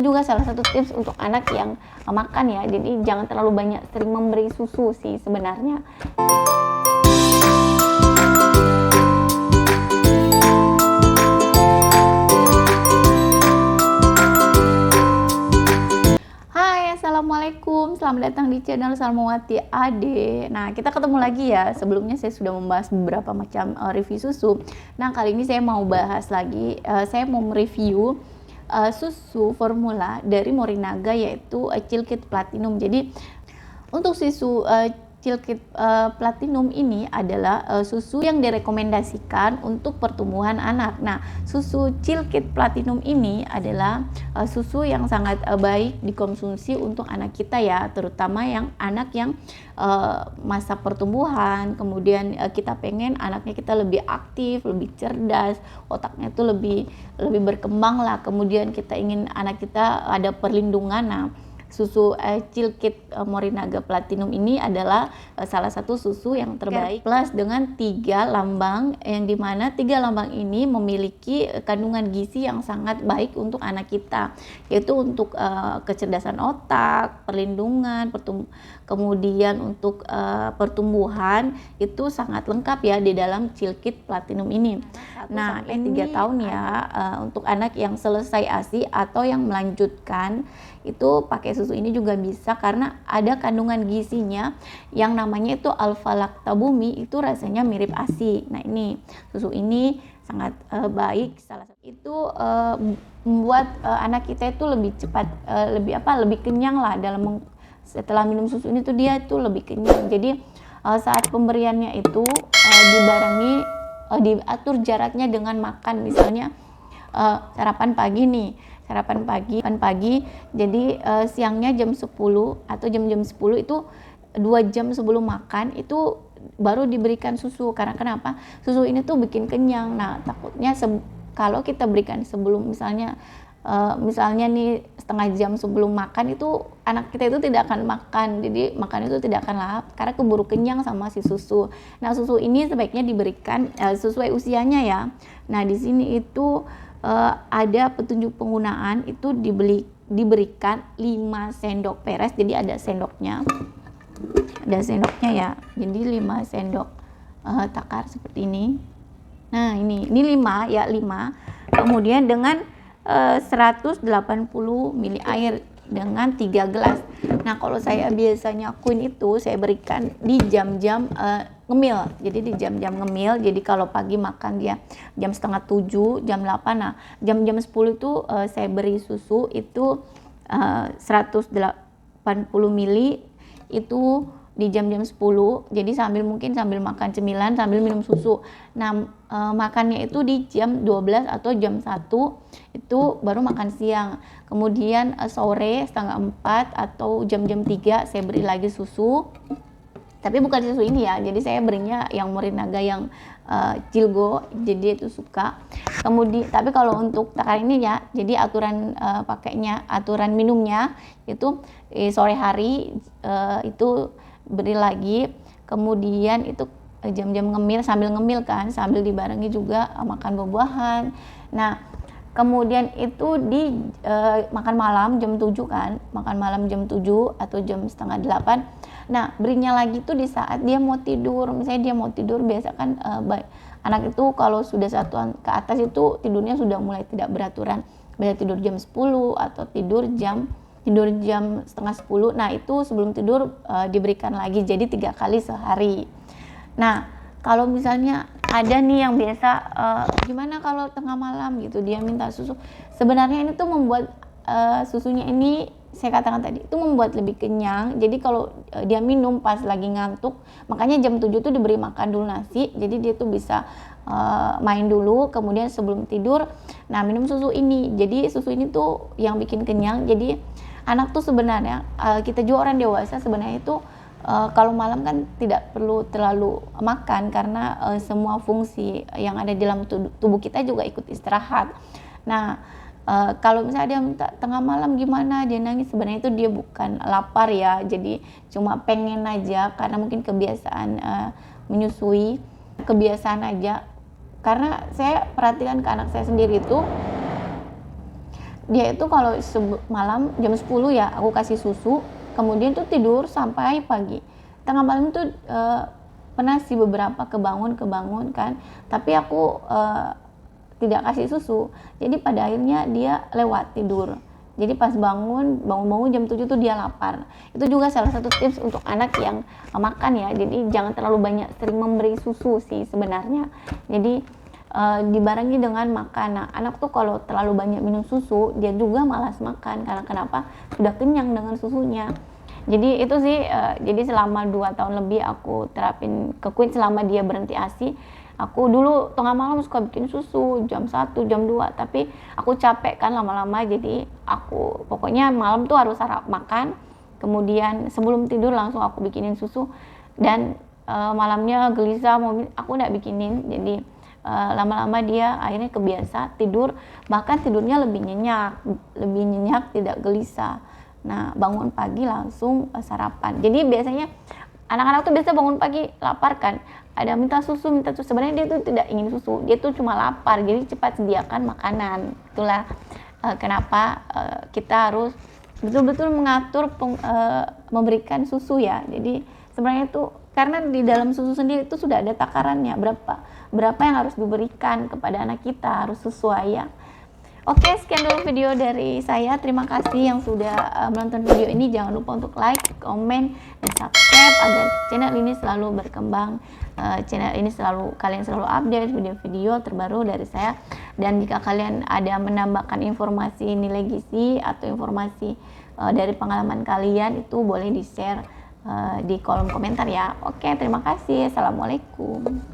Juga salah satu tips untuk anak yang makan ya, jadi jangan terlalu banyak sering memberi susu sih sebenarnya. Hai, assalamualaikum, selamat datang di channel Salmawati Ade. Nah, kita ketemu lagi ya. Sebelumnya saya sudah membahas beberapa macam review susu. Nah, kali ini saya mau bahas lagi, saya mau mereview susu formula dari Morinaga, yaitu Chilkit Platinum. Jadi untuk susu Chilkit Platinum ini adalah susu yang direkomendasikan untuk pertumbuhan anak. Nah, susu Chilkit Platinum ini adalah susu yang sangat baik dikonsumsi untuk anak kita ya, terutama yang anak yang masa pertumbuhan. Kemudian kita pengen anaknya kita lebih aktif, lebih cerdas, otaknya itu lebih berkembang lah. Kemudian kita ingin anak kita ada perlindungan. Nah, susu Chilkit Morinaga Platinum ini adalah salah satu susu yang terbaik plus dengan 3 lambang, yang dimana 3 lambang ini memiliki kandungan gizi yang sangat baik untuk anak kita, yaitu untuk kecerdasan otak, perlindungan, kemudian untuk pertumbuhan itu sangat lengkap ya di dalam Chilkit Platinum ini. Nah, 3 tahun ya untuk anak yang selesai ASI atau yang melanjutkan itu pakai susu ini juga bisa, karena ada kandungan gizinya yang namanya itu alfa lactabumi, itu rasanya mirip ASI. Nah, ini susu ini sangat baik, salah satu itu membuat anak kita itu lebih cepat lebih kenyang lah setelah minum susu ini tuh dia itu lebih kenyang. Jadi saat pemberiannya itu dibarengi diatur jaraknya dengan makan, misalnya sarapan pagi, jadi siangnya jam 10 atau jam-jam 10 itu 2 jam sebelum makan itu baru diberikan susu. Karena kenapa? Susu ini tuh bikin kenyang. Nah, takutnya kalau kita berikan sebelum misalnya nih setengah jam sebelum makan, itu anak kita itu tidak akan makan, jadi makan itu tidak akan lahap karena keburu kenyang sama si susu. Nah, susu ini sebaiknya diberikan sesuai usianya ya. Nah, di sini itu ada petunjuk penggunaan, itu diberikan 5 sendok peres, jadi ada sendoknya ya, jadi 5 sendok takar seperti ini. Nah, ini 5 ya, 5. Kemudian dengan 180 ml air dengan 3 gelas. Nah, kalau saya biasanya Queen itu saya berikan di jam-jam ngemil. Jadi di jam-jam ngemil. Jadi kalau pagi makan dia jam setengah 7, jam 8. Nah, jam-jam 10 itu saya beri susu itu 180 ml itu di jam-jam 10. Jadi sambil makan cemilan sambil minum susu. Nah, makannya itu di jam 12 atau jam 1 itu baru makan siang. Kemudian sore setengah 4 atau jam-jam 3 saya beri lagi susu. Tapi bukan susu ini ya, jadi saya berinya yang Morinaga yang Cilgo, jadi itu suka. Kemudian tapi kalau untuk takar ini ya, jadi aturan minumnya itu sore hari itu beri lagi. Kemudian itu jam-jam ngemil, sambil dibarengi juga makan buah-buahan. Nah, kemudian itu di makan malam jam 7 kan, makan malam jam 7 atau jam setengah 8. Nah, berinya lagi tuh di saat dia mau tidur. Misalnya dia mau tidur, biasa kan anak itu kalau sudah satuan ke atas itu tidurnya sudah mulai tidak beraturan. Bisa tidur jam 10 atau tidur jam setengah 10. Nah, itu sebelum tidur diberikan lagi, jadi 3 kali sehari. Nah, kalau misalnya ada nih yang biasa gimana kalau tengah malam gitu dia minta susu. Sebenarnya ini tuh membuat susunya ini, saya katakan tadi, itu membuat lebih kenyang. Jadi kalau dia minum pas lagi ngantuk, makanya jam 7 tuh diberi makan dulu nasi. Jadi dia tuh bisa main dulu, kemudian sebelum tidur nah minum susu ini. Jadi susu ini tuh yang bikin kenyang. Jadi anak tuh sebenarnya kita juga orang dewasa sebenarnya itu kalau malam kan tidak perlu terlalu makan, karena semua fungsi yang ada di dalam tubuh kita juga ikut istirahat. Nah, kalau misalnya dia minta tengah malam gimana, dia nangis, sebenarnya itu dia bukan lapar ya, jadi cuma pengen aja karena mungkin kebiasaan menyusui, kebiasaan aja. Karena saya perhatikan ke anak saya sendiri itu dia itu kalau malam jam 10 ya aku kasih susu, kemudian tuh tidur sampai pagi. Tengah malam tuh pernah sih beberapa kebangun kan, tapi aku tidak kasih susu. Jadi pada akhirnya dia lewat tidur. Jadi pas bangun jam 7 tuh dia lapar. Itu juga salah satu tips untuk anak yang makan ya. Jadi jangan terlalu banyak sering memberi susu sih sebenarnya. Jadi dibarengi dengan makan. Nah, anak tuh kalau terlalu banyak minum susu, dia juga malas makan. Karena kenapa? Sudah kenyang dengan susunya. Jadi itu sih, jadi selama 2 tahun lebih aku terapin ke Queen selama dia berhenti ASI. Aku dulu tengah malam suka bikin susu jam 1, jam 2, tapi aku capek kan lama-lama, jadi aku pokoknya malam tuh harus makan, kemudian sebelum tidur langsung aku bikinin susu, dan malamnya gelisah aku nggak bikinin. Jadi lama-lama dia akhirnya kebiasa tidur, bahkan tidurnya lebih nyenyak, tidak gelisah. Nah, bangun pagi langsung sarapan. Jadi biasanya anak-anak tuh biasa bangun pagi lapar kan, ada minta susu. Sebenarnya dia tuh tidak ingin susu, dia tuh cuma lapar. Jadi cepat sediakan makanan. Itulah kenapa kita harus betul-betul mengatur memberikan susu ya. Jadi sebenarnya itu karena di dalam susu sendiri itu sudah ada takarannya, berapa yang harus diberikan kepada anak kita, harus sesuai ya. Oke, sekian dulu video dari saya. Terima kasih yang sudah menonton video ini. Jangan lupa untuk like, komen, dan subscribe agar channel ini selalu berkembang. Channel ini kalian selalu update video-video terbaru dari saya. Dan jika kalian ada menambahkan informasi nilai gizi atau informasi dari pengalaman kalian, itu boleh di-share di kolom komentar ya. Oke, terima kasih. Assalamualaikum.